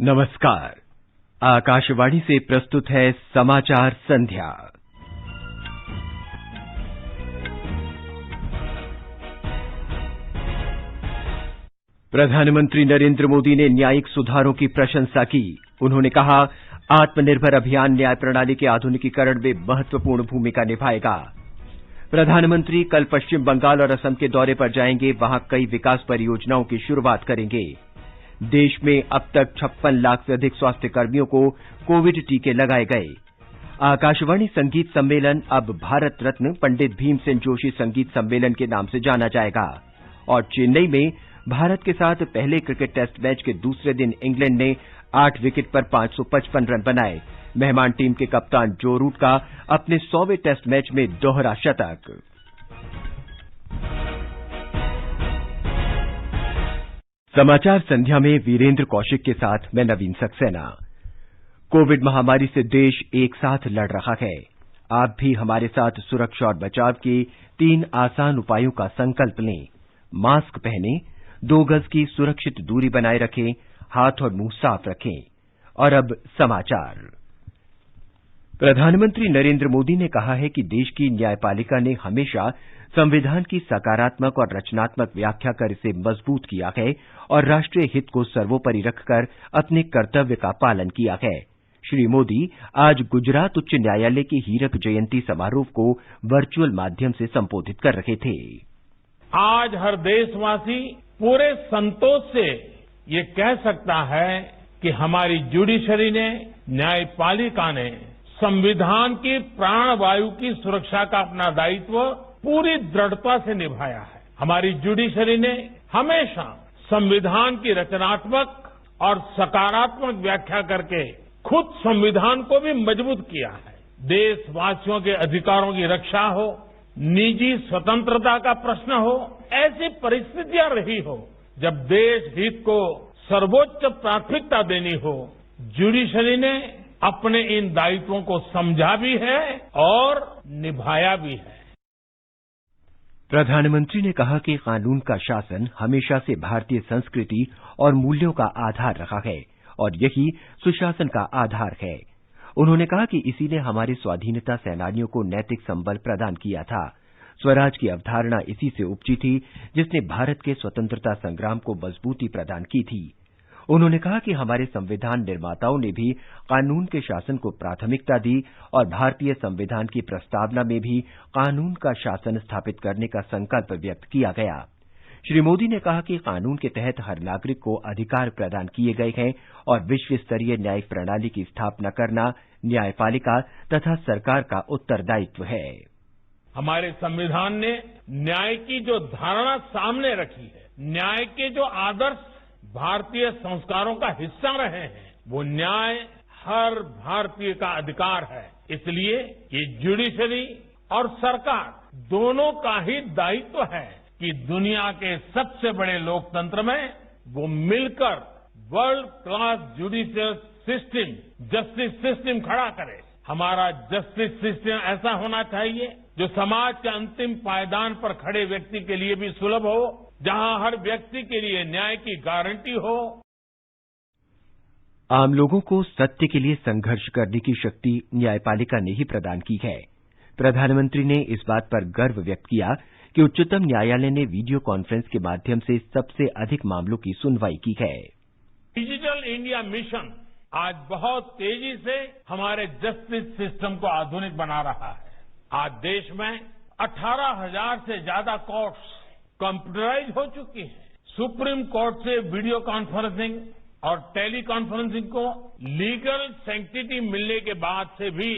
नमस्कार। आकाशवाणी से प्रस्तुत है समाचार संध्या। प्रधानमंत्री नरेंद्र मोदी ने न्यायिक सुधारों की प्रशंसा की। उन्होंने कहा, आत्मनिर्भर अभियान न्याय प्रणाली के आधुनिकीकरण में महत्वपूर्ण भूमिका निभाएगा। प्रधानमंत्री कल पश्चिम बंगाल और असम के दौरे पर जाएंगे। वहां कई विकास परियोजनाओं की शुरुआत करेंगे। देश में अब तक 56 लाख से अधिक स्वास्थ्य कर्मियों को कोविड टीके लगाए गए। आकाशवाणी संगीत सम्मेलन अब भारत रत्न पंडित भीमसेन जोशी संगीत सम्मेलन के नाम से जाना जाएगा। और चेन्नई में भारत के साथ पहले क्रिकेट टेस्ट मैच के दूसरे दिन इंग्लैंड ने 8 विकेट पर 555 रन बनाए। मेहमान टीम के कप्तान जो रूट का अपने 100वें टेस्ट मैच में दोहरा शतक। समाचार संध्या में वीरेंद्र कौशिक के साथ मैं नवीन सक्सेना। कोविड महामारी से देश एक साथ लड़ रहा है। आप भी हमारे साथ सुरक्षा और बचाव के 3 आसान उपायों का संकल्प लें। मास्क पहनें, 2 गज की सुरक्षित दूरी बनाए रखें, हाथ और मुंह साफ रखें। और अब समाचार। प्रधानमंत्री नरेंद्र मोदी ने कहा है कि देश की न्यायपालिका ने हमेशा संविधान की सकारात्मक और रचनात्मक व्याख्या कर इसे मजबूत किया है और राष्ट्रीय हित को सर्वोपरि रखकर अपने कर्तव्य का पालन किया है। श्री मोदी आज गुजरात उच्च न्यायालय के हीरक जयंती समारोह को वर्चुअल माध्यम से संबोधित कर रहे थे। आज हर देशवासी पूरे संतोष से ये कह सकता है कि हमारी जुडिशरी ने, न्यायपालिका ने संविधान की प्राणवायु की सुरक्षा का अपना दायित्व पूरी दृढ़ता से निभाया है। हमारी जुडिशरी ने हमेशा संविधान की रचनात्मक और सकारात्मक व्याख्या करके खुद संविधान को भी मजबूत किया है। देशवासियों के अधिकारों की रक्षा हो, निजी स्वतंत्रता का प्रश्न हो, ऐसी परिस्थितियां रही हो जब देश हित को सर्वोच्च प्राथमिकता देनी हो, जुडिशरी ने अपने इन दायित्वों को समझा भी है और निभाया भी है। प्रधानमंत्री ने कहा कि कानून का शासन हमेशा से भारतीय संस्कृति और मूल्यों का आधार रहा है और यही सुशासन का आधार है। उन्होंने कहा कि इसी ने हमारे स्वाधीनता सेनानियों को नैतिक संबल प्रदान किया था। स्वराज की अवधारणा इसी से उपजी थी, जिसने भारत के स्वतंत्रता संग्राम को मजबूती प्रदान की थी। उन्होंने कहा कि हमारे संविधान निर्माताओं ने भी कानून के शासन को प्राथमिकता दी और भारतीय संविधान की प्रस्तावना में भी कानून का शासन स्थापित करने का संकल्प व्यक्त किया गया। श्री मोदी ने कहा कि कानून के तहत हर नागरिक को अधिकार प्रदान किए गए हैं और विश्व स्तरीय न्यायिक प्रणाली की स्थापना करना न्यायपालिका तथा सरकार का उत्तरदायित्व है। हमारे संविधान ने न्याय की जो धारणा सामने रखी है, न्याय के जो आदर्श भारतीय संस्कारों का हिस्सा रहे हैं, वो न्याय हर भारतीय का अधिकार है। इसलिए ये जुडिशरी और सरकार दोनों का ही दायित्व है कि दुनिया के सबसे बड़े लोकतंत्र में वो मिलकर world class judicial system, justice system खड़ा करे। हमारा जस्टिस सिस्टम ऐसा होना चाहिए जो समाज के अंतिम पायदान पर खड़े व्यक्ति के लिए भी सुलभ हो, जहां हर व्यक्ति के लिए न्याय की गारंटी हो। आम लोगों को सत्य के लिए संघर्ष करने की शक्ति न्यायपालिका ने ही प्रदान की है। प्रधानमंत्री ने इस बात पर गर्व व्यक्त किया कि उच्चतम न्यायालय ने वीडियो कॉन्फ्रेंस के माध्यम से सबसे अधिक मामलों की सुनवाई की है। डिजिटल इंडिया मिशन आज बहुत तेजी से हमारे जस्टिस सिस्टम को आधुनिक बना रहा है। आज देश में 18,000 से ज्यादा कोर्ट्स कंप्यूटराइज हो चुकी है। सुप्रीम कोर्ट से वीडियो कॉन्फ्रेंसिंग और टेली कॉन्फ्रेंसिंग को लीगल सैंक्टिटी मिलने के बाद से भी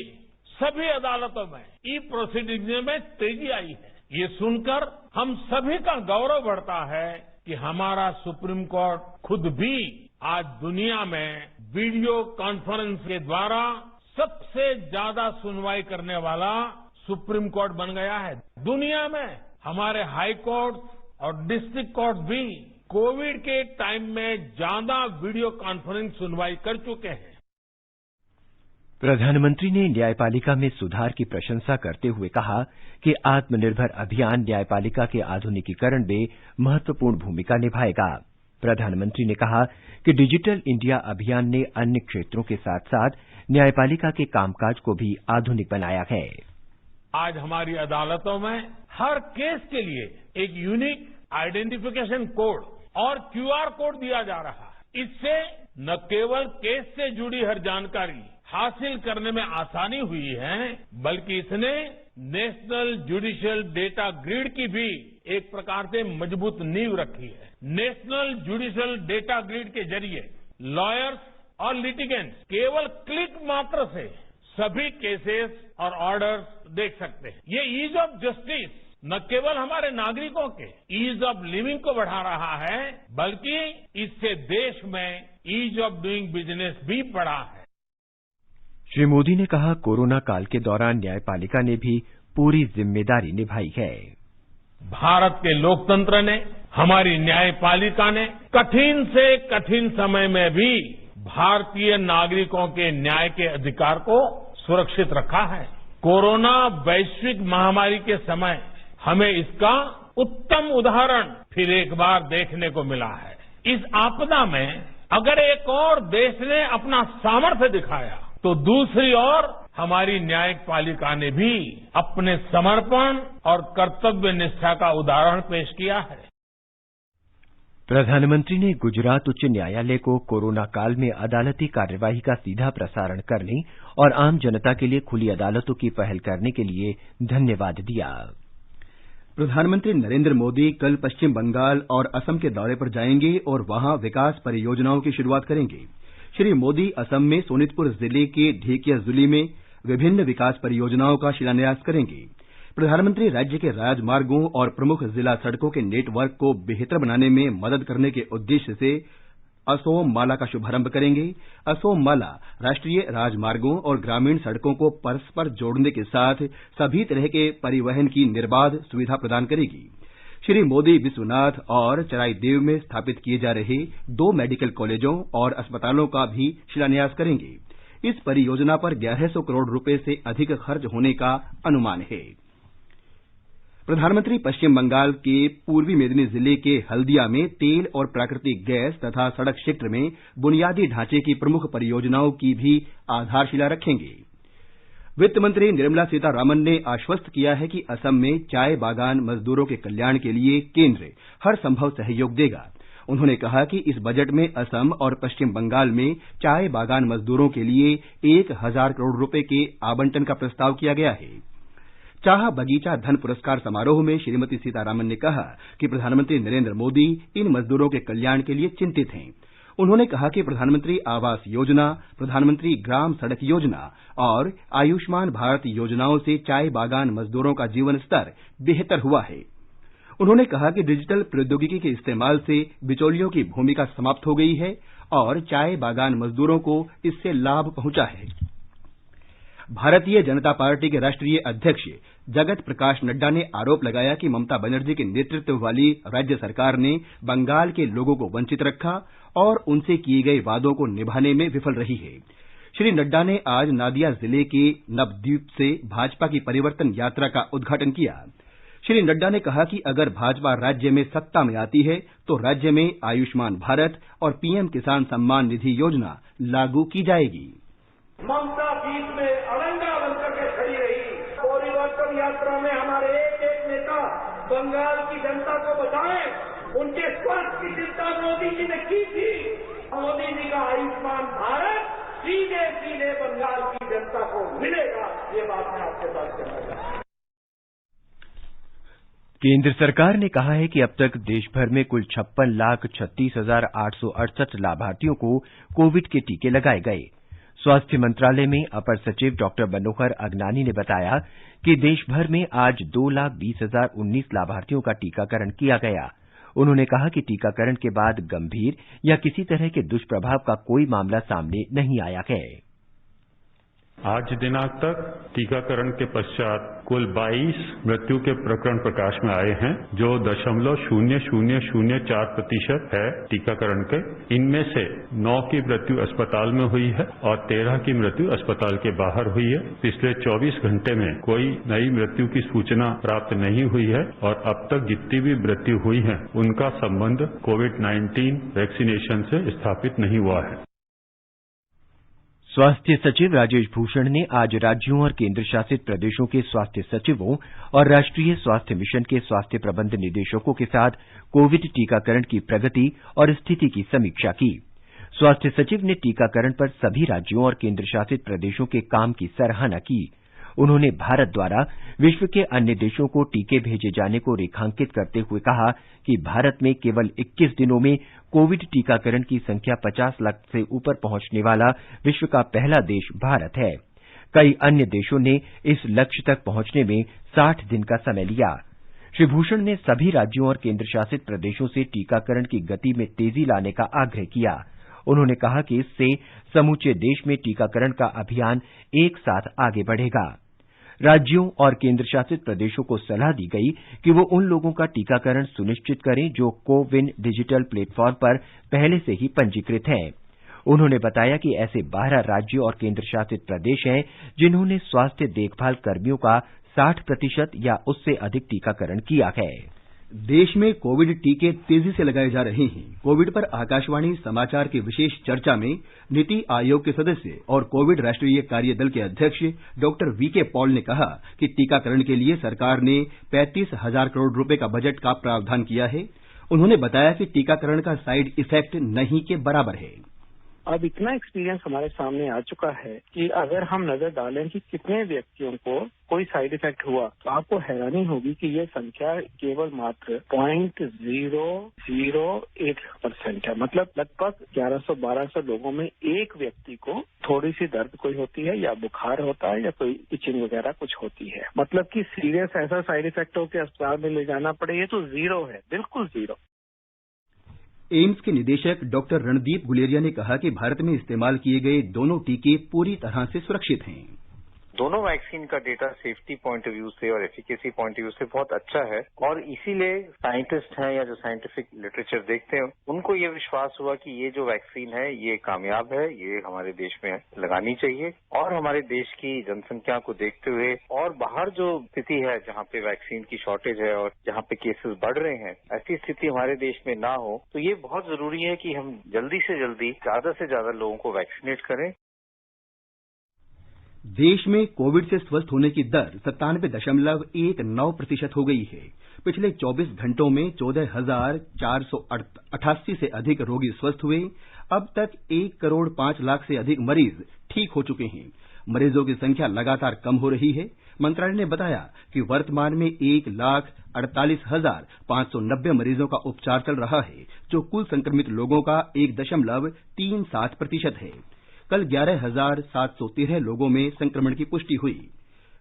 सभी अदालतों में ई प्रोसीडिंग में तेजी आई है। ये सुनकर हम सभी का गौरव बढ़ता है कि हमारा सुप्रीम कोर्ट खुद भी आज दुनिया में वीडियो कॉन्फ्रेंस के द्वारा सबसे ज्यादा सुनवाई करने वाला सुप्रीम कोर्ट बन गया है। दुनिया में हमारे हाई कोर्ट और डिस्ट्रिक्ट कोर्ट भी कोविड के टाइम में ज्यादा वीडियो कॉन्फ्रेंस सुनवाई कर चुके हैं। प्रधानमंत्री ने न्यायपालिका में सुधार की प्रशंसा करते हुए कहा कि आत्मनिर्भर अभियान न्यायपालिका के आधुनिकीकरण में महत्वपूर्ण भूमिका निभाएगा। प्रधानमंत्री ने कहा कि डिजिटल इंडिया अभियान ने अन्य क्षेत्रों के साथ साथ न्यायपालिका के कामकाज को भी आधुनिक बनाया है। आज हमारी अदालतों में हर केस के लिए एक यूनिक आइडेंटिफिकेशन कोड और क्यूआर कोड दिया जा रहा है। इससे न केवल केस से जुड़ी हर जानकारी हासिल करने में आसानी हुई है, बल्कि इसने नेशनल जुडिशियल डेटा ग्रिड की भी एक प्रकार से मजबूत नींव रखी है। नेशनल जुडिशियल डेटा ग्रिड के जरिए लॉयर्स और लिटिगेंट्स केवल क्लिक मात्र से सभी केसेस और ऑर्डर्स देख सकते हैं। ये ईज ऑफ जस्टिस न केवल हमारे नागरिकों के ईज ऑफ लिविंग को बढ़ा रहा है, बल्कि इससे देश में ईज ऑफ डूइंग बिजनेस भी बढ़ा है। श्री मोदी ने कहा, कोरोना काल के दौरान न्यायपालिका ने भी पूरी जिम्मेदारी निभाई है। भारत के लोकतंत्र ने, हमारी न्यायपालिका ने कठिन से कठिन समय में भी भारतीय नागरिकों के न्याय के अधिकार को सुरक्षित रखा है। कोरोना वैश्विक महामारी के समय हमें इसका उत्तम उदाहरण फिर एक बार देखने को मिला है। इस आपदा में अगर एक और देश ने अपना सामर्थ्य दिखाया, तो दूसरी ओर हमारी न्यायपालिका ने भी अपने समर्पण और कर्तव्य निष्ठा का उदाहरण पेश किया है। प्रधानमंत्री ने गुजरात उच्च न्यायालय को कोरोना काल में अदालती कार्यवाही का सीधा प्रसारण करने और आम जनता के लिए खुली अदालतों की पहल करने के लिए धन्यवाद दिया। प्रधानमंत्री नरेंद्र मोदी कल पश्चिम बंगाल और असम के दौरे पर जाएंगे और वहां विकास परियोजनाओं की शुरुआत करेंगे। श्री मोदी असम में सोनितपुर जिले के ढेकियाजुली में विभिन्न विकास परियोजनाओं का शिलान्यास करेंगे। प्रधानमंत्री राज्य के राजमार्गों और प्रमुख जिला सड़कों के नेटवर्क को बेहतर बनाने में मदद करने के उद्देश्य से असोम माला का शुभारंभ करेंगे। असोम माला राष्ट्रीय राजमार्गों और ग्रामीण सड़कों को परस्पर जोड़ने के साथ सभी तरह के परिवहन की निर्बाध सुविधा प्रदान करेगी। श्री मोदी विश्वनाथ और चराईदेव में स्थापित किए जा रहे 2 मेडिकल कॉलेजों और अस्पतालों का भी शिलान्यास करेंगे। इस परियोजना पर 1100 करोड़ रुपए से अधिक खर्च होने का अनुमान है। प्रधानमंत्री पश्चिम बंगाल के पूर्वी मेदिनी जिले के हल्दिया में तेल और प्राकृतिक गैस तथा सड़क क्षेत्र में बुनियादी ढांचे की प्रमुख परियोजनाओं की भी आधारशिला रखेंगे। वित्त मंत्री निर्मला सीतारामन ने आश्वस्त किया है कि असम में चाय बागान मजदूरों के कल्याण के लिए केंद्र हर संभव सहयोग देगा। उन्होंने कहा कि इस बजट में असम और पश्चिम बंगाल में चाय बागान मजदूरों के लिए 1000 करोड़ रुपए के आवंटन का प्रस्ताव किया गया है। चाह बगीचा धन पुरस्कार समारोह में श्रीमती सीतारामन ने कहा कि प्रधानमंत्री नरेंद्र मोदी इन मजदूरों के कल्याण के लिए चिंतित हैं। उन्होंने कहा कि प्रधानमंत्री आवास योजना, प्रधानमंत्री ग्राम सड़क योजना और आयुष्मान भारत योजनाओं से चाय बागान मजदूरों का जीवन स्तर बेहतर हुआ है। उन्होंने कहा कि डिजिटल प्रौद्योगिकी के इस्तेमाल से बिचौलियों की भूमिका समाप्त हो गई है और चाय बागान मजदूरों को इससे लाभ पहुंचा है। भारतीय जनता पार्टी के राष्ट्रीय अध्यक्ष जगत प्रकाश नड्डा ने आरोप लगाया कि ममता बनर्जी के नेतृत्व वाली राज्य सरकार ने बंगाल के लोगों को वंचित रखा और उनसे किए गए वादों को निभाने में विफल रही है। श्री नड्डा ने आज नादिया जिले के नवद्वीप से भाजपा की परिवर्तन यात्रा का उद्घाटन किया। श्री नड्डा ने कहा कि अगर भाजपा राज्य में सत्ता में आती है तो राज्य में आयुष्मान भारत और पीएम किसान सम्मान निधि योजना लागू की जाएगी। ममता बीच में अड़ंगा बनकर के खड़ी रही। परिवर्तन यात्रा में हमारे एक नेता बंगाल की जनता को बचाए, उनके स्वास्थ्य की चिंता मोदी जी ने की थी। मोदी जी का आयुष्मान भारत सीधे सीधे बंगाल की जनता को मिलेगा, ये बात मैं आपके साथ कहना चाहता हूं। केंद्र सरकार ने कहा है कि अब तक देश भर में कुल 56,36,868 लाभार्थियों को कोविड के टीके लगाए गए। स्वास्थ्य मंत्रालय में अपर सचिव डॉक्टर मनोहर अगनानी ने बताया कि देश भर में आज 2,20,019 लाभार्थियों का टीकाकरण किया गया। उन्होंने कहा कि टीकाकरण के बाद गंभीर या किसी तरह के दुष्प्रभाव का कोई मामला सामने नहीं आया है। आज दिनांक तक टीकाकरण के पश्चात कुल 22 मृत्यु के प्रकरण प्रकाश में आए हैं, जो 0.0004% है टीकाकरण के। इनमें से 9 की मृत्यु अस्पताल में हुई है और 13 की मृत्यु अस्पताल के बाहर हुई है। पिछले 24 घंटे में कोई नई मृत्यु की सूचना प्राप्त नहीं हुई है और अब तक जितनी भी मृत्यु हुई है उनका संबंध कोविड-19 वैक्सीनेशन से स्थापित नहीं हुआ है। स्वास्थ्य सचिव राजेश भूषण ने आज राज्यों और केंद्र शासित प्रदेशों के स्वास्थ्य सचिवों और राष्ट्रीय स्वास्थ्य मिशन के स्वास्थ्य प्रबंध निदेशकों के साथ कोविड टीकाकरण की प्रगति और स्थिति की समीक्षा की। स्वास्थ्य सचिव ने टीकाकरण पर सभी राज्यों और केंद्र शासित प्रदेशों के काम की सराहना की। उन्होंने भारत द्वारा विश्व के अन्य देशों को टीके भेजे जाने को रेखांकित करते हुए कहा कि भारत में केवल 21 दिनों में कोविड टीकाकरण की संख्या 50 लाख से ऊपर पहुंचने वाला विश्व का पहला देश भारत है। कई अन्य देशों ने इस लक्ष्य तक पहुंचने में 60 दिन का समय लिया। श्री भूषण ने सभी राज्यों और केंद्र शासित प्रदेशों से टीकाकरण की गति में तेजी लाने का आग्रह किया। उन्होंने कहा कि इससे समूचे देश में टीकाकरण का अभियान एक साथ आगे बढ़ेगा। राज्यों और केंद्र शासित प्रदेशों को सलाह दी गई कि वो उन लोगों का टीकाकरण सुनिश्चित करें जो कोविन डिजिटल प्लेटफॉर्म पर पहले से ही पंजीकृत हैं। उन्होंने बताया कि ऐसे 12 राज्य और केंद्र शासित प्रदेश हैं जिन्होंने स्वास्थ्य देखभाल कर्मियों का 60% या उससे अधिक टीकाकरण किया है। देश में कोविड टीके तेजी से लगाए जा रहे हैं। कोविड पर आकाशवाणी समाचार की विशेष चर्चा में नीति आयोग के सदस्य और कोविड राष्ट्रीय कार्य दल के अध्यक्ष डॉक्टर वीके पॉल ने कहा कि टीकाकरण के लिए सरकार ने 35,000 करोड़ रुपए का बजट का प्रावधान किया है। उन्होंने बताया कि टीकाकरण का साइड इफेक्ट नहीं के बराबर है। अब इतना एक्सपीरियंस हमारे सामने आ चुका है कि अगर हम नजर डालें कि कितने व्यक्तियों को कोई साइड इफेक्ट हुआ तो आपको हैरानी होगी कि ये संख्या केवल मात्र 0.008% है। मतलब लगभग 1100-1200 लोगों में एक व्यक्ति को थोड़ी सी दर्द कोई होती है या बुखार होता है या कोई इचिंग वगैरह कुछ होती है। मतलब कि सीरियस ऐसा साइड इफेक्ट हो के अस्पताल में ले जाना पड़े, ये तो जीरो है, बिल्कुल जीरो। एम्स के निदेशक डॉक्टर रणदीप गुलेरिया ने कहा कि भारत में इस्तेमाल किए गए दोनों टीके पूरी तरह से सुरक्षित हैं। दोनों वैक्सीन का data safety point of view से और एफिकेसी पॉइंट ऑफ व्यू से बहुत अच्छा है और इसीलिए साइंटिस्ट हैं या जो साइंटिफिक लिटरेचर देखते हैं उनको ये विश्वास हुआ कि ये जो वैक्सीन है ये कामयाब है, ये हमारे देश में लगानी चाहिए और हमारे देश की जनसंख्या को देखते हुए और बाहर जो स्थिति है जहाँ पे वैक्सीन की शॉर्टेज है और जहाँ पे केसेस बढ़ रहे हैं, ऐसी स्थिति हमारे देश में ना हो तो ये बहुत जरूरी है कि हम जल्दी से जल्दी ज्यादा से ज्यादा लोगों को वैक्सीनेट करें। देश में कोविड से स्वस्थ होने की दर 97.19% हो गई है। पिछले 24 घंटों में 14,488 से अधिक रोगी स्वस्थ हुए। अब तक 1 करोड़ 5 लाख से अधिक मरीज ठीक हो चुके हैं। मरीजों की संख्या लगातार कम हो रही है। मंत्रालय ने बताया कि वर्तमान में 1,48,590 मरीजों का उपचार चल रहा है, जो कुल संक्रमित लोगों का 1.37% है। कल 11,713 लोगों में संक्रमण की पुष्टि हुई।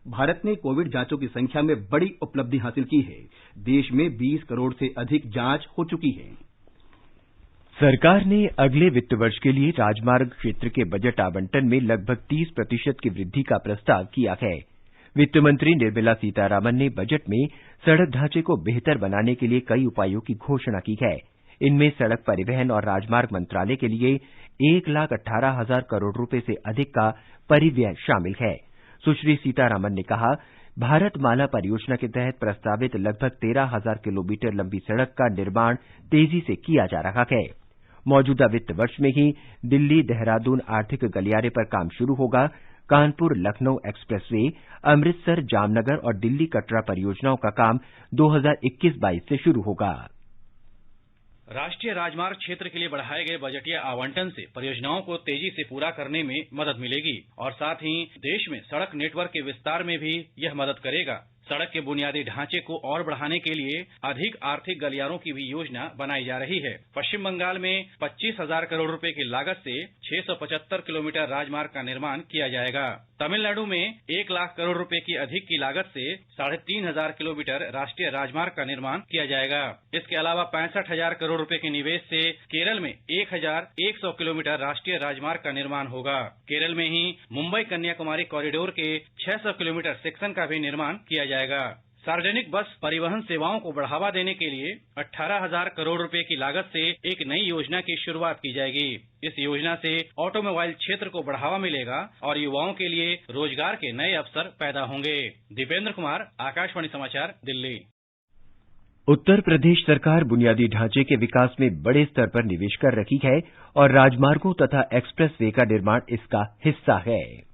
भारत ने कोविड जांचों की संख्या में बड़ी उपलब्धि हासिल की है। देश में 20 करोड़ से अधिक जांच हो चुकी है। सरकार ने अगले वित्त वर्ष के लिए राजमार्ग क्षेत्र के बजट आवंटन में लगभग 30% की वृद्धि का प्रस्ताव किया है। वित्त मंत्री निर्मला सीतारामन ने बजट में सड़क ढांचे को बेहतर बनाने के लिए कई उपायों की घोषणा की है। इनमें सड़क परिवहन और राजमार्ग मंत्रालय के लिए 1,18,000 करोड़ रुपए से अधिक का परिव्यय शामिल है। सुश्री सीतारामन ने कहा, भारतमाला परियोजना के तहत प्रस्तावित लगभग 13,000 किलोमीटर लंबी सड़क का निर्माण तेजी से किया जा रहा है। मौजूदा वित्त वर्ष में ही दिल्ली देहरादून आर्थिक गलियारे पर काम शुरू होगा। कानपुर लखनऊ एक्सप्रेसवे, अमृतसर जामनगर और दिल्ली कटरा परियोजनाओं का काम 2021-22 से शुरू होगा। राष्ट्रीय राजमार्ग क्षेत्र के लिए बढ़ाए गए बजटीय आवंटन से परियोजनाओं को तेजी से पूरा करने में मदद मिलेगी और साथ ही देश में सड़क नेटवर्क के विस्तार में भी यह मदद करेगा। सड़क के बुनियादी ढांचे को और बढ़ाने के लिए अधिक आर्थिक गलियारों की भी योजना बनाई जा रही है। पश्चिम बंगाल में 25,000 करोड़ रुपए की लागत से 675 किलोमीटर राजमार्ग का निर्माण किया जाएगा। तमिलनाडु में 1 लाख करोड़ रुपए की अधिक की लागत से 3,500 किलोमीटर राष्ट्रीय राजमार्ग का निर्माण किया जाएगा। इसके अलावा 65,000 करोड़ रुपए के निवेश से केरल में 1,100 किलोमीटर राष्ट्रीय राजमार्ग का निर्माण होगा। केरल में ही मुंबई कन्याकुमारी कॉरिडोर के 600 किलोमीटर सेक्शन का भी निर्माण किया जाएगा। सार्वजनिक बस परिवहन सेवाओं को बढ़ावा देने के लिए 18,000 करोड़ रुपए की लागत से एक नई योजना की शुरुआत की जाएगी। इस योजना से ऑटोमोबाइल क्षेत्र को बढ़ावा मिलेगा और युवाओं के लिए रोजगार के नए अवसर पैदा होंगे। दीपेंद्र कुमार, आकाशवाणी समाचार, दिल्ली। उत्तर प्रदेश सरकार बुनियादी ढांचे के विकास में बड़े स्तर पर निवेश कर रही है और राजमार्गों तथा एक्सप्रेस वे का निर्माण इसका हिस्सा है।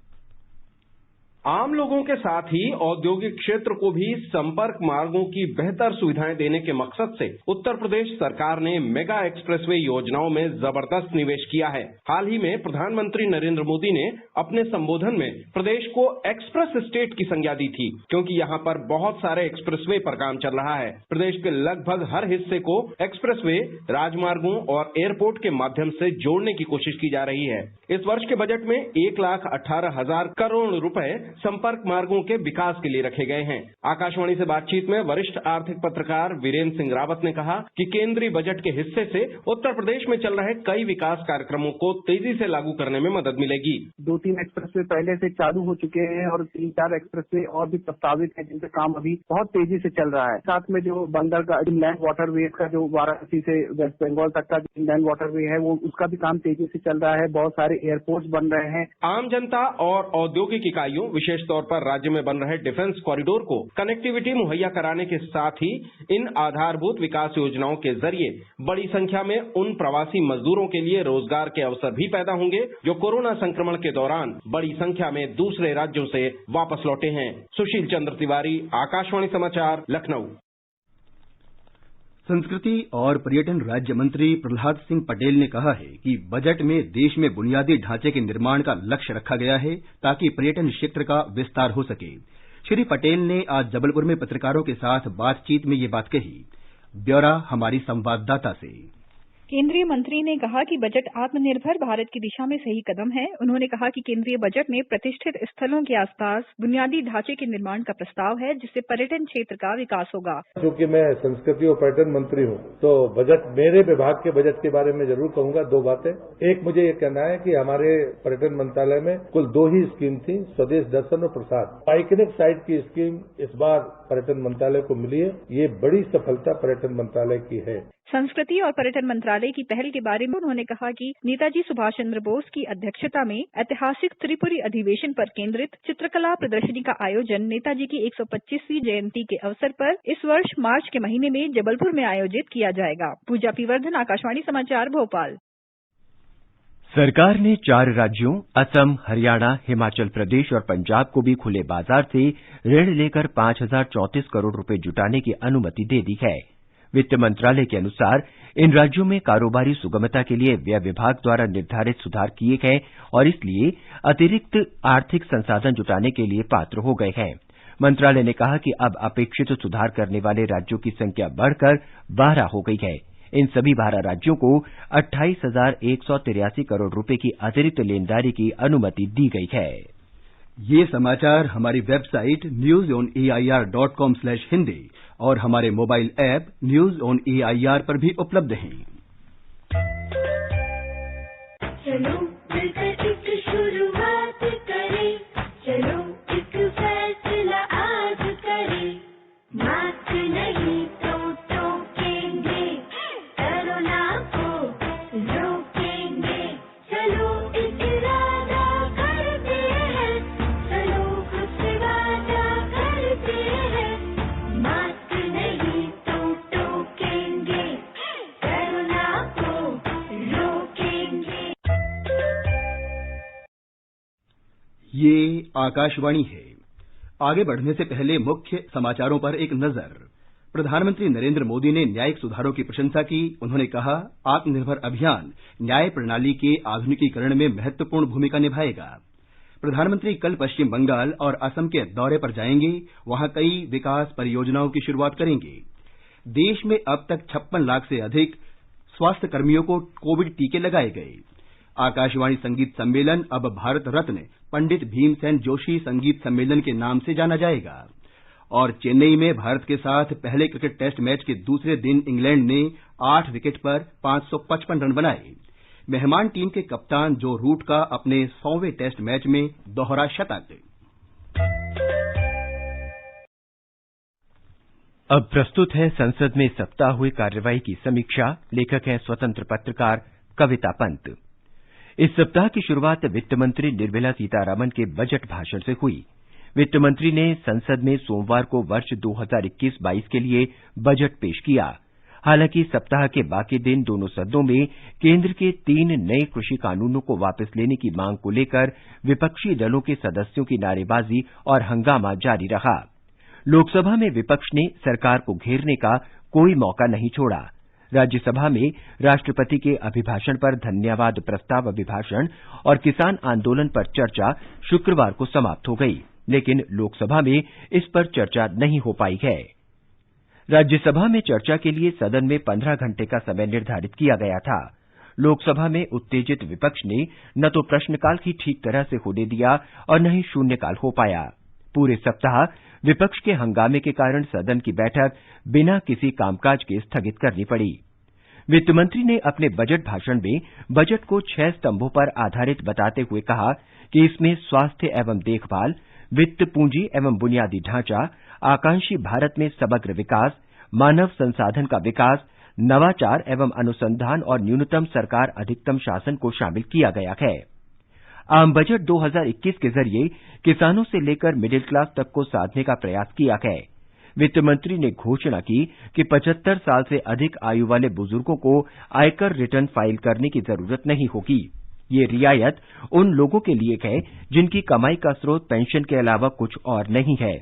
आम लोगों के साथ ही औद्योगिक क्षेत्र को भी संपर्क मार्गों की बेहतर सुविधाएं देने के मकसद से उत्तर प्रदेश सरकार ने मेगा एक्सप्रेसवे योजनाओं में जबरदस्त निवेश किया है। हाल ही में प्रधानमंत्री नरेंद्र मोदी ने अपने संबोधन में प्रदेश को एक्सप्रेस स्टेट की संज्ञा दी थी, क्योंकि यहाँ पर बहुत सारे एक्सप्रेसवे पर काम चल रहा है। प्रदेश के लगभग हर हिस्से को एक्सप्रेसवे, राजमार्गों और एयरपोर्ट के माध्यम से जोड़ने की कोशिश की जा रही है। इस वर्ष के बजट में 1,18,000 करोड़ रुपए संपर्क मार्गों के विकास के लिए रखे गए हैं। आकाशवाणी से बातचीत में वरिष्ठ आर्थिक पत्रकार वीरेंद्र सिंह रावत ने कहा कि केंद्रीय बजट के हिस्से से उत्तर प्रदेश में चल रहे कई विकास कार्यक्रमों को तेजी से लागू करने में मदद मिलेगी। 2-3 एक्सप्रेसवे पहले से चालू हो चुके हैं और 3-4 एक्सप्रेसवे और भी प्रस्तावित है, जिनका काम अभी बहुत तेजी से चल रहा है। साथ में जो बंदर का इनलैंड वाटरवे का जो वाराणसी से वेस्ट बंगाल तक का इनलैंड वाटरवे है, वो उसका भी काम तेजी से चल रहा है। बहुत सारे एयरपोर्ट बन रहे हैं। आम जनता और औद्योगिक इकाइयों, विशेष तौर पर राज्य में बन रहे डिफेंस कॉरिडोर को कनेक्टिविटी मुहैया कराने के साथ ही इन आधारभूत विकास योजनाओं के जरिए बड़ी संख्या में उन प्रवासी मजदूरों के लिए रोजगार के अवसर भी पैदा होंगे जो कोरोना संक्रमण के दौरान बड़ी संख्या में दूसरे राज्यों से वापस लौटे हैं। सुशील चंद्र तिवारी, आकाशवाणी समाचार, लखनऊ। संस्कृति और पर्यटन राज्य मंत्री प्रहलाद सिंह पटेल ने कहा है कि बजट में देश में बुनियादी ढांचे के निर्माण का लक्ष्य रखा गया है ताकि पर्यटन क्षेत्र का विस्तार हो सके। श्री पटेल ने आज जबलपुर में पत्रकारों के साथ बातचीत में ये बात कही। ब्यौरा हमारी संवाददाता से। केंद्रीय मंत्री ने कहा कि बजट आत्मनिर्भर भारत की दिशा में सही कदम है। उन्होंने कहा कि केंद्रीय बजट में प्रतिष्ठित स्थलों के आसपास बुनियादी ढांचे के निर्माण का प्रस्ताव है, जिससे पर्यटन क्षेत्र का विकास होगा। क्योंकि मैं संस्कृति और पर्यटन मंत्री हूं, तो बजट, मेरे विभाग के बजट के बारे में जरूर कहूंगा 2 बातें। एक, मुझे ये कहना है कि हमारे पर्यटन मंत्रालय में कुल 2 ही स्कीम थी, स्वदेश दर्शन और प्रसाद। पाइकनिक साइट की स्कीम इस बार पर्यटन मंत्रालय को मिली है। ये बड़ी सफलता पर्यटन मंत्रालय की है। संस्कृति और पर्यटन मंत्रालय की पहल के बारे में उन्होंने कहा कि नेताजी सुभाष चंद्र बोस की अध्यक्षता में ऐतिहासिक त्रिपुरी अधिवेशन पर केंद्रित चित्रकला प्रदर्शनी का आयोजन नेताजी की 125वीं जयंती के अवसर पर इस वर्ष मार्च के महीने में जबलपुर में आयोजित किया जाएगा। पूजा पीवर्धन, आकाशवाणी समाचार, भोपाल। सरकार ने 4 राज्यों असम, हरियाणा, हिमाचल प्रदेश और पंजाब को भी खुले बाजार से ऋण लेकर 5,034 करोड़ रुपए जुटाने की अनुमति दे दी है। वित्त मंत्रालय के अनुसार इन राज्यों में कारोबारी सुगमता के लिए व्यय विभाग द्वारा निर्धारित सुधार किए गए और इसलिए अतिरिक्त आर्थिक संसाधन जुटाने के लिए पात्र हो गए हैं। मंत्रालय ने कहा कि अब अपेक्षित सुधार करने वाले राज्यों की संख्या बढ़कर 12 हो गई है। इन सभी 12 राज्यों को 28,183 करोड़ रुपए की अतिरिक्त लेनदारी की अनुमति दी गई है। ये समाचार हमारी वेबसाइट newsonair.com/hindi और हमारे mobile app news on AIR पर भी उपलब्ध हैं। चलो मिलकर एक शुरुआत करें, चलो एक फैसला आज करें, मास्क नहीं तो टोकेंगे, कोरोना को रोकेंगे, चलो एक इरादा करते हैं, चलो खुद से वादा करते हैं, मास्क नहीं तो टोकेंगे, कोरोना को रोकेंगे। ये आकाशवाणी है। आगे बढ़ने से पहले मुख्य समाचारों पर एक नजर। प्रधानमंत्री नरेंद्र मोदी ने न्यायिक सुधारों की प्रशंसा की। उन्होंने कहा, आत्मनिर्भर अभियान न्याय प्रणाली के आधुनिकीकरण में महत्वपूर्ण भूमिका निभाएगा। प्रधानमंत्री कल पश्चिम बंगाल और असम के दौरे पर जाएंगे। वहां कई विकास परियोजनाओं की शुरुआत करेंगे। देश में अब तक 56 लाख से अधिक स्वास्थ्य कर्मियों को कोविड टीके लगाए गए। आकाशवाणी संगीत सम्मेलन अब भारत रत्न पंडित भीमसेन जोशी संगीत सम्मेलन के नाम से जाना जाएगा। और चेन्नई में भारत के साथ पहले क्रिकेट टेस्ट मैच के दूसरे दिन इंग्लैंड ने 8 विकेट पर 555 रन बनाए। मेहमान टीम के कप्तान जो रूट का अपने 100वें टेस्ट मैच में दोहरा शतक। अब प्रस्तुत है संसद में सप्ताह हुई कार्यवाही की समीक्षा। लेखक हैं स्वतंत्र पत्रकार कविता पंत। इस सप्ताह की शुरुआत वित्त मंत्री निर्मला सीतारामन के बजट भाषण से हुई। वित्त मंत्री ने संसद में सोमवार को वर्ष 2021-22 के लिए बजट पेश किया। हालांकि सप्ताह के बाकी दिन दोनों सदनों में केंद्र के 3 नए कृषि कानूनों को वापस लेने की मांग को लेकर विपक्षी दलों के सदस्यों की नारेबाजी और हंगामा जारी रहा। लोकसभा में विपक्ष ने सरकार को घेरने का कोई मौका नहीं छोड़ा। राज्यसभा में राष्ट्रपति के अभिभाषण पर धन्यवाद प्रस्ताव अभिभाषण और किसान आंदोलन पर चर्चा शुक्रवार को समाप्त हो गई, लेकिन लोकसभा में इस पर चर्चा नहीं हो पाई है। राज्यसभा में चर्चा के लिए सदन में 15 घंटे का समय निर्धारित किया गया था। लोकसभा में उत्तेजित विपक्ष ने न तो प्रश्नकाल की ठीक तरह से होने दिया और न ही शून्यकाल हो पाया। पूरे सप्ताह विपक्ष के हंगामे के कारण सदन की बैठक बिना किसी कामकाज के स्थगित करनी पड़ी। वित्त मंत्री ने अपने बजट भाषण में बजट को 6 स्तंभों पर आधारित बताते हुए कहा कि इसमें स्वास्थ्य एवं देखभाल, वित्त पूंजी एवं बुनियादी ढांचा, आकांक्षी भारत में समग्र विकास, मानव संसाधन का विकास, नवाचार एवं अनुसंधान और न्यूनतम सरकार अधिकतम शासन को शामिल किया गया है। आम बजट 2021 के जरिए किसानों से लेकर मिडिल क्लास तक को साधने का प्रयास किया है। वित्त मंत्री ने घोषणा की कि 75 साल से अधिक आयु वाले बुजुर्गों को आयकर रिटर्न फाइल करने की जरूरत नहीं होगी। ये रियायत उन लोगों के लिए है जिनकी कमाई का स्रोत पेंशन के अलावा कुछ और नहीं है।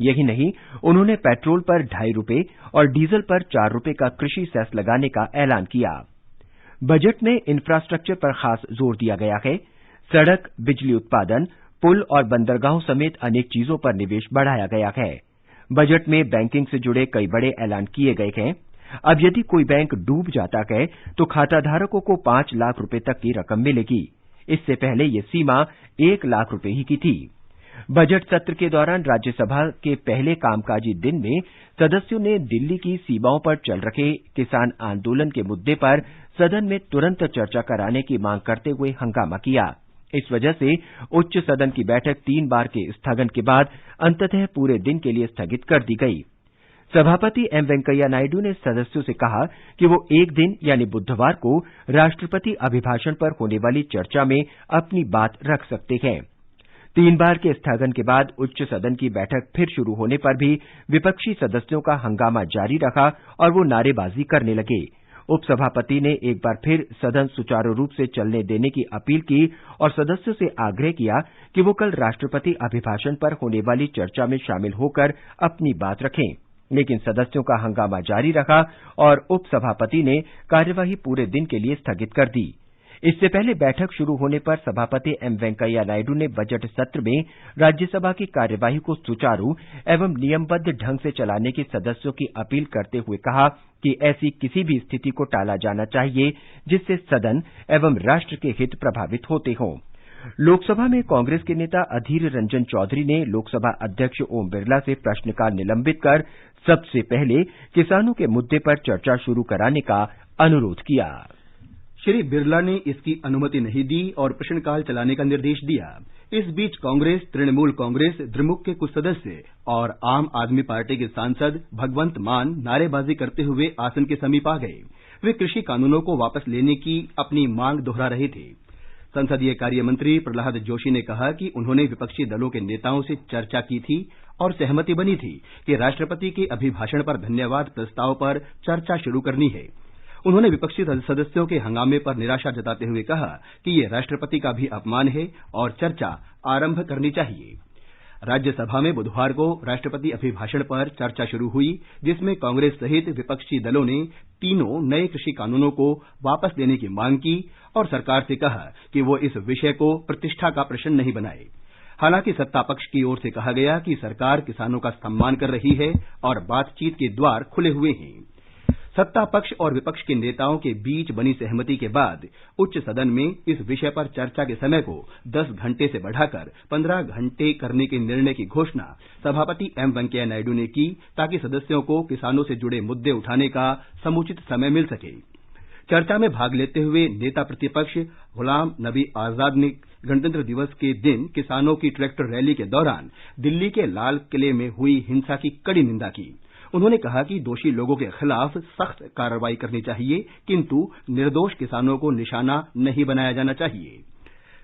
यही नहीं, उन्होंने पेट्रोल पर 2.5 रुपये और डीजल पर 4 रुपये का कृषि सेस लगाने का ऐलान किया। बजट में इंफ्रास्ट्रक्चर पर खास जोर दिया गया है। सड़क, बिजली उत्पादन, पुल और बंदरगाहों समेत अनेक चीजों पर निवेश बढ़ाया गया है। बजट में बैंकिंग से जुड़े कई बड़े ऐलान किए गए हैं। अब यदि कोई बैंक डूब जाता है तो खाताधारकों को 5 लाख रुपए तक की रकम मिलेगी। इससे पहले ये सीमा 1 लाख रुपए ही की थी। बजट सत्र के दौरान राज्यसभा के पहले कामकाजी दिन में सदस्यों ने दिल्ली की सीमाओं पर चल रहे किसान आंदोलन के मुद्दे पर सदन में तुरंत चर्चा कराने की मांग करते हुए हंगामा किया। इस वजह से उच्च सदन की बैठक 3 बार के स्थगन के बाद अंततः पूरे दिन के लिए स्थगित कर दी गई। सभापति एम वेंकैया नायडू ने सदस्यों से कहा कि वो एक दिन यानी बुधवार को राष्ट्रपति अभिभाषण पर होने वाली चर्चा में अपनी बात रख सकते हैं। 3 बार के स्थगन के बाद उच्च सदन की बैठक फिर शुरू होने पर भी विपक्षी सदस्यों का हंगामा जारी रहा और वो नारेबाजी करने लगे। उपसभापति ने एक बार फिर सदन सुचारू रूप से चलने देने की अपील की और सदस्यों से आग्रह किया कि वो कल राष्ट्रपति अभिभाषण पर होने वाली चर्चा में शामिल होकर अपनी बात रखें, लेकिन सदस्यों का हंगामा जारी रहा और उपसभापति ने कार्यवाही पूरे दिन के लिए स्थगित कर दी। इससे पहले बैठक शुरू होने पर सभापति एम वेंकैया नायडू ने बजट सत्र में राज्यसभा की कार्यवाही को सुचारू एवं नियमबद्ध ढंग से चलाने की सदस्यों की अपील करते हुए कहा कि ऐसी किसी भी स्थिति को टाला जाना चाहिए जिससे सदन एवं राष्ट्र के हित प्रभावित होते हों। लोकसभा में कांग्रेस के नेता अधीर रंजन चौधरी ने लोकसभा अध्यक्ष ओम बिरला से प्रश्नकाल निलंबित कर सबसे पहले किसानों के मुद्दे पर चर्चा शुरू कराने का अनुरोध किया। श्री बिरला ने इसकी अनुमति नहीं दी और प्रश्नकाल चलाने का निर्देश दिया। इस बीच कांग्रेस, तृणमूल कांग्रेस, द्रमुक के कुछ सदस्य और आम आदमी पार्टी के सांसद भगवंत मान नारेबाजी करते हुए आसन के समीप आ गए। वे कृषि कानूनों को वापस लेने की अपनी मांग दोहरा रहे थे। संसदीय कार्य मंत्री प्रहलाद जोशी ने कहा कि उन्होंने विपक्षी दलों के नेताओं से चर्चा की थी और सहमति बनी थी कि राष्ट्रपति के अभिभाषण पर धन्यवाद प्रस्ताव पर चर्चा शुरू करनी है। उन्होंने विपक्षी सदस्यों के हंगामे पर निराशा जताते हुए कहा कि ये राष्ट्रपति का भी अपमान है और चर्चा आरंभ करनी चाहिए। राज्यसभा में बुधवार को राष्ट्रपति अभिभाषण पर चर्चा शुरू हुई, जिसमें कांग्रेस सहित विपक्षी दलों ने तीनों नए कृषि कानूनों को वापस लेने की मांग की और सरकार से कहा कि वो इस विषय को प्रतिष्ठा का प्रश्न नहीं बनाए। हालांकि सत्ता पक्ष की ओर से कहा गया कि सरकार किसानों का सम्मान कर रही है और बातचीत के द्वार खुले हुए हैं। सत्ता पक्ष और विपक्ष के नेताओं के बीच बनी सहमति के बाद उच्च सदन में इस विषय पर चर्चा के समय को 10 घंटे से बढ़ाकर 15 घंटे करने के निर्णय की घोषणा सभापति एम वेंकैया नायडू ने की, ताकि सदस्यों को किसानों से जुड़े मुद्दे उठाने का समुचित समय मिल सके। चर्चा में भाग लेते हुए नेता प्रतिपक्ष गुलाम नबी आजाद ने गणतंत्र दिवस के दिन किसानों की ट्रैक्टर रैली के दौरान दिल्ली के लाल किले में हुई हिंसा की कड़ी निंदा की। उन्होंने कहा कि दोषी लोगों के खिलाफ सख्त कार्रवाई करनी चाहिए, किंतु निर्दोष किसानों को निशाना नहीं बनाया जाना चाहिए।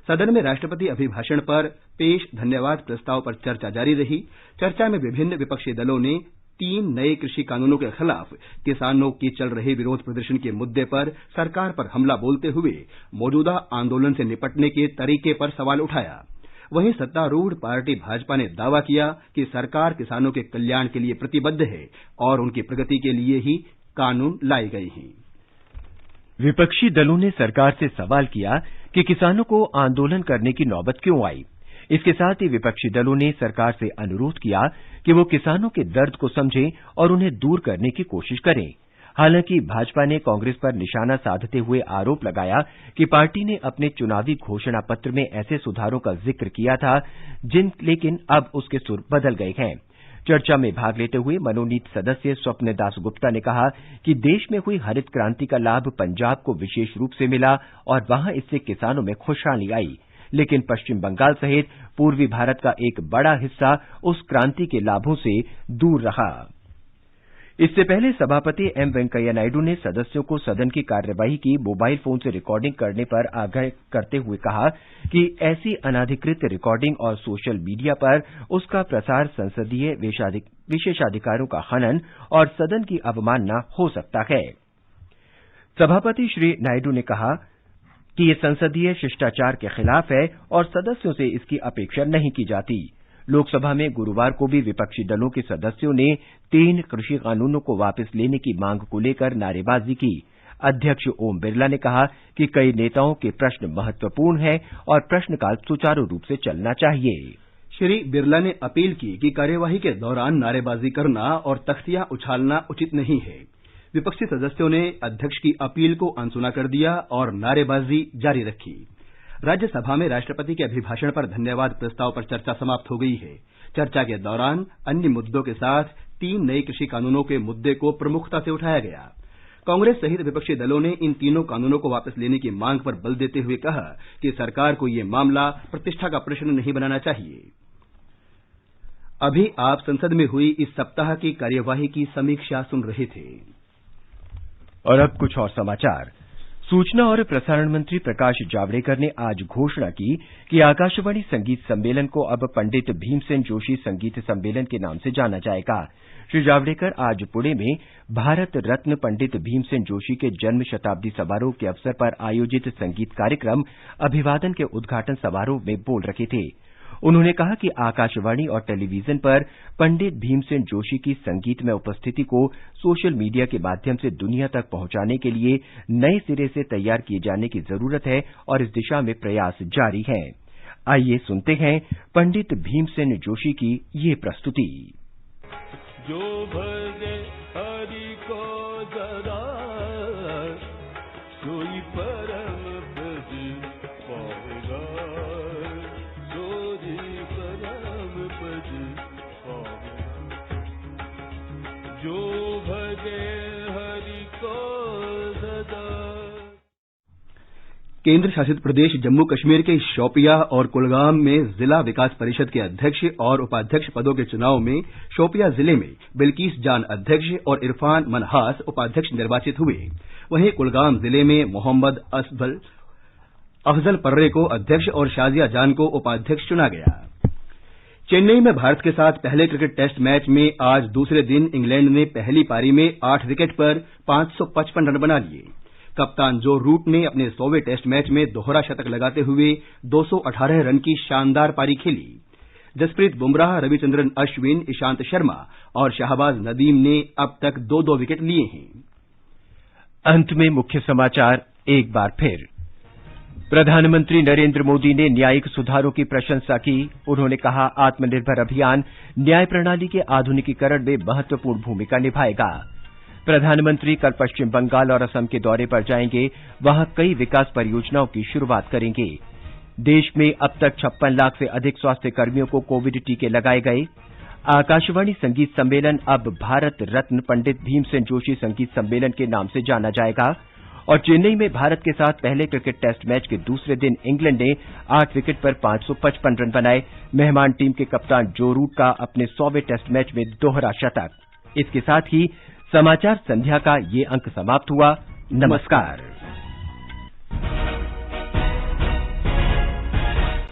सदन में राष्ट्रपति अभिभाषण पर पेश धन्यवाद प्रस्ताव पर चर्चा जारी रही। चर्चा में विभिन्न विपक्षी दलों ने 3 नए कृषि कानूनों के खिलाफ किसानों के चल रहे विरोध प्रदर्शन के मुद्दे पर सरकार पर हमला बोलते हुए मौजूदा आंदोलन से निपटने के तरीके पर सवाल उठाया। वहीं सत्तारूढ़ पार्टी भाजपा ने दावा किया कि सरकार किसानों के कल्याण के लिए प्रतिबद्ध है और उनकी प्रगति के लिए ही कानून लाए गए हैं। विपक्षी दलों ने सरकार से सवाल किया कि किसानों को आंदोलन करने की नौबत क्यों आई। इसके साथ ही विपक्षी दलों ने सरकार से अनुरोध किया कि वो किसानों के दर्द को समझें और उन्हें दूर करने की कोशिश करें। हालांकि भाजपा ने कांग्रेस पर निशाना साधते हुए आरोप लगाया कि पार्टी ने अपने चुनावी घोषणा पत्र में ऐसे सुधारों का जिक्र किया था लेकिन अब उसके सुर बदल गए हैं। चर्चा में भाग लेते हुए मनोनीत सदस्य स्वप्न दास गुप्ता ने कहा कि देश में हुई हरित क्रांति का लाभ पंजाब को विशेष रूप से मिला और वहां इससे किसानों में खुशहाली आई, लेकिन पश्चिम बंगाल सहित पूर्वी भारत का एक बड़ा हिस्सा उस क्रांति के लाभों से दूर रहा। इससे पहले सभापति एम वेंकैया नायडू ने सदस्यों को सदन की कार्यवाही की मोबाइल फोन से रिकॉर्डिंग करने पर आगाह करते हुए कहा कि ऐसी अनाधिकृत रिकॉर्डिंग और सोशल मीडिया पर उसका प्रसार संसदीय विशेषाधिकारों का हनन और सदन की अवमानना हो सकता है। सभापति श्री नायडू ने कहा कि ये संसदीय शिष्टाचार के खिलाफ है और सदस्यों से इसकी अपेक्षा नहीं की जाती। लोकसभा में गुरुवार को भी विपक्षी दलों के सदस्यों ने 3 कृषि कानूनों को वापस लेने की मांग को लेकर नारेबाजी की। अध्यक्ष ओम बिरला ने कहा कि कई नेताओं के प्रश्न महत्वपूर्ण हैं और प्रश्नकाल सुचारू रूप से चलना चाहिए। श्री बिरला ने अपील की कि कार्यवाही के दौरान नारेबाजी करना और तख्तियां उछालना उचित नहीं है। विपक्षी सदस्यों ने अध्यक्ष की अपील को अनसुना कर दिया और नारेबाजी जारी रखी। राज्यसभा में राष्ट्रपति के अभिभाषण पर धन्यवाद प्रस्ताव पर चर्चा समाप्त हो गई है। चर्चा के दौरान अन्य मुद्दों के साथ 3 नए कृषि कानूनों के मुद्दे को प्रमुखता से उठाया गया। कांग्रेस सहित विपक्षी दलों ने इन तीनों कानूनों को वापस लेने की मांग पर बल देते हुए कहा कि सरकार को ये मामला प्रतिष्ठा का प्रश्न नहीं बनाना चाहिए। अभी आप संसद में हुई इस सप्ताह की कार्यवाही की समीक्षा सुन रहे थे। और अब कुछ और समाचार। सूचना और प्रसारण मंत्री प्रकाश जावड़ेकर ने आज घोषणा की कि आकाशवाणी संगीत सम्मेलन को अब पंडित भीमसेन जोशी संगीत सम्मेलन के नाम से जाना जाएगा। श्री जावड़ेकर आज पुणे में भारत रत्न पंडित भीमसेन जोशी के जन्म शताब्दी समारोह के अवसर पर आयोजित संगीत कार्यक्रम अभिवादन के उद्घाटन समारोह में बोल रहे थे। उन्होंने कहा कि आकाशवाणी और टेलीविजन पर पंडित भीमसेन जोशी की संगीत में उपस्थिति को सोशल मीडिया के माध्यम से दुनिया तक पहुंचाने के लिए नए सिरे से तैयार किए जाने की जरूरत है और इस दिशा में प्रयास जारी हैं। आइए सुनते हैं पंडित भीमसेन जोशी की ये प्रस्तुति। जो भजे हरि को जरा सोई परम पद पावेगा, सोई परम पद पावेगा। जो भजे हरि को सदा। केंद्र शासित प्रदेश जम्मू कश्मीर के शोपिया और कुलगाम में जिला विकास परिषद के अध्यक्ष और उपाध्यक्ष पदों के चुनाव में शोपिया जिले में बिल्किस जान अध्यक्ष और इरफान मनहास उपाध्यक्ष निर्वाचित हुए। वहीं कुलगाम जिले में मोहम्मद अफजल पर्रे को अध्यक्ष और शाजिया जान को उपाध्यक्ष चुना गया। चेन्नई में भारत के साथ पहले क्रिकेट टेस्ट मैच में आज दूसरे दिन इंग्लैंड ने पहली पारी में 8 विकेट पर 555 रन बना लिए। कप्तान जो रूट ने अपने 100वें टेस्ट मैच में दोहरा शतक लगाते हुए 218 रन की शानदार पारी खेली। जसप्रीत बुमराह, रविचंद्रन अश्विन, ईशांत शर्मा और शाहबाज नदीम ने अब तक 2-2 विकेट लिए हैं। अंत में मुख्य समाचार एक बार फिर। प्रधानमंत्री नरेंद्र मोदी ने न्यायिक सुधारों की प्रशंसा की। उन्होंने कहा, आत्मनिर्भर अभियान न्याय प्रणाली के आधुनिकीकरण में महत्वपूर्ण भूमिका निभाएगा। प्रधानमंत्री कल पश्चिम बंगाल और असम के दौरे पर जाएंगे। वहां कई विकास परियोजनाओं की शुरुआत करेंगे। देश में अब तक 56 लाख से अधिक स्वास्थ्य कर्मियों को कोविड टीके लगाए गए। आकाशवाणी संगीत सम्मेलन अब भारत रत्न पंडित भीमसेन जोशी संगीत सम्मेलन के नाम से जाना जाएगा। और चेन्नई में भारत के साथ पहले क्रिकेट टेस्ट मैच के दूसरे दिन इंग्लैंड ने 8 विकेट पर 555 रन बनाए। मेहमान टीम के कप्तान जो रूट का अपने 100वें टेस्ट मैच में दोहरा शतक। इसके साथ ही समाचार संध्या का ये अंक समाप्त हुआ। नमस्कार।